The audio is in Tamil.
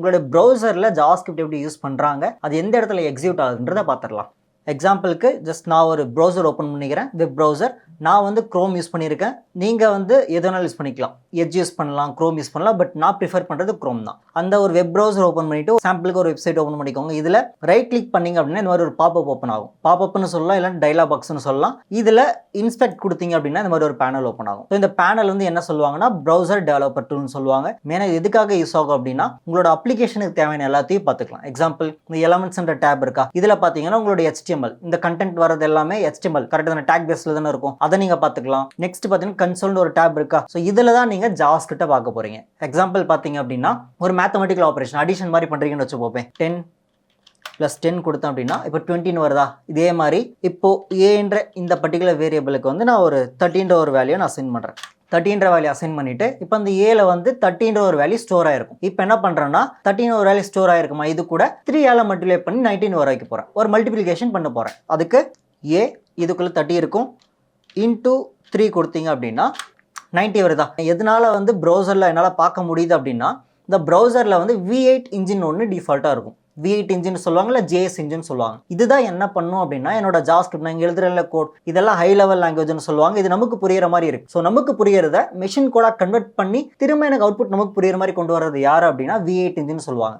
உங்களுடைய ப்ரௌசரில் ஜாவாஸ்கிரிப்ட் எப்படி யூஸ் பண்ணுறாங்க, அது எந்த இடத்துல எக்ஸிக்யூட் ஆகுதுன்றதை பார்த்துடலாம். எக்ஸாம்பிளுக்கு ஜஸ்ட் நான் ஒரு ப்ரௌசர் ஓப்பன் பண்ணிக்கிறேன், வெப் ப்ரௌசர். நான் வந்து க்ரோம் யூஸ் பண்ணியிருக்கேன், நீங்கள் வந்து எதுனாலும் யூஸ் பண்ணிக்கலாம், எட்ஜ் யூஸ் பண்ணலாம், க்ரோம் யூஸ் பண்ணலாம். பட் நான் ப்ரிஃபர் பண்ணுறது க்ரோம் தான். அந்த ஒரு வெப் ப்ரௌசர் ஓப்பன் பண்ணிவிட்டு சாம்பிளுக்கு ஒரு வெப்சைட் ஓப்பன் பண்ணிக்கோங்க. இதில் ரைட் கிளிக் பண்ணிங்க அப்படின்னா இந்த மாதிரி ஒரு பாப்அப் ஓப்பன் ஆகும். பாப்அப்னு சொல்லலாம், இல்லை டைலாக் பாக்ஸ்னு சொல்லலாம். இதில் இன்ஸ்பெக்ட் கொடுத்தீங்க அப்படின்னா இந்த மாதிரி ஒரு பேனல் ஓப்பன் ஆகும். ஸோ இந்த பேனல் வந்து என்ன சொல்லுவாங்கன்னா ப்ரௌசர் டெவலப்பர் டூல்னு சொல்லுவாங்க. மெயினாக எதுக்காக யூஸ் ஆகும் அப்படின்னா உங்களோட அப்ளிகேஷனுக்கு தேவையான எல்லாத்தையும் பார்த்துக்கலாம். எக்ஸாம்பிள் இந்த எலமெண்ட்ஸ்ன்ற டேப் இருக்கா, இதில் பார்த்தீங்கன்னா உங்களோட HTML, இந்த கண்டென்ட் வரது எல்லாமே HTML கரெக்டான டேக் பேஸ்ல தானே இருக்கும், அதை நீங்க பார்த்துக்கலாம். நெக்ஸ்ட் பார்த்தீங்கன்னா கன்சோல்னு ஒரு டேப் இருக்கா, ஸோ இதில் தான் நீங்க ஜாவாஸ்கிரிப்டை பார்க்க போறீங்க. எக்ஸாம்பிள் பார்த்தீங்க அப்படின்னா ஒரு மேத்தமெட்டிக்கல் ஆப்ரேஷன் அடிஷன் மாதிரி பண்றீங்கன்னு வச்சுப்போம். 10 + 10 கொடுத்தேன் அப்படின்னா இப்போ 20 வருதா. இதே மாதிரி இப்போ ஏன்ற இந்த பர்டிகுலர் வேரியபிளுக்கு வந்து நான் ஒரு 30ன்ற ஒரு வேல்யூ நான் அசைன் பண்ணுறேன். 30ன்ற வேல்யூ அசைன் பண்ணிட்டு இப்போ அந்த ஏல வந்து 30ன்ற ஒரு வேல்யூ ஸ்டோர் ஆயிருக்கும். இப்போ என்ன பண்றேன்னா 13 ஒரு வேல்யூ ஸ்டோர் ஆயிருக்குமா, இது கூட 3 ஆல மல்டிப்ளை பண்ணி 19 வர வைக்க போறேன். ஒரு மல்டிப்ளிகேஷன் பண்ண போறேன். அதுக்கு ஏ இதுக்குள்ள 30 இருக்கும், இன்டூ 3 கொடுத்தீங்க அப்படின்னா 90 வருதா. எதனால வந்து ப்ரௌசரில் என்னால் பார்க்க முடியுது அப்படின்னா இந்த ப்ரௌசரில் வந்து V8 இன்ஜின் ஒன்று டிஃபால்ட்டாக இருக்கும். V8 இன்ஜின் சொல்லுவாங்க, இல்லை JS இன்ஜின் சொல்லுவாங்க. இதுதான் என்ன பண்ணும் அப்படின்னா என்னோட ஜாவாஸ்கிரிப்ட் நான் எழுதுற கோட் இதெல்லாம் ஹை லெவல் லாங்குவேஜ்னு சொல்லுவாங்க. இது நமக்கு புரியுற மாதிரி இருக்கு. ஸோ நமக்கு புரியறத மெஷின் கோடா கன்வெர்ட் பண்ணி திரும்ப எனக்கு அவுட்புட் நமக்கு புரியுற மாதிரி கொண்டு வரது யார் அப்படின்னா V8 இன்ஜின் சொல்லுவாங்க.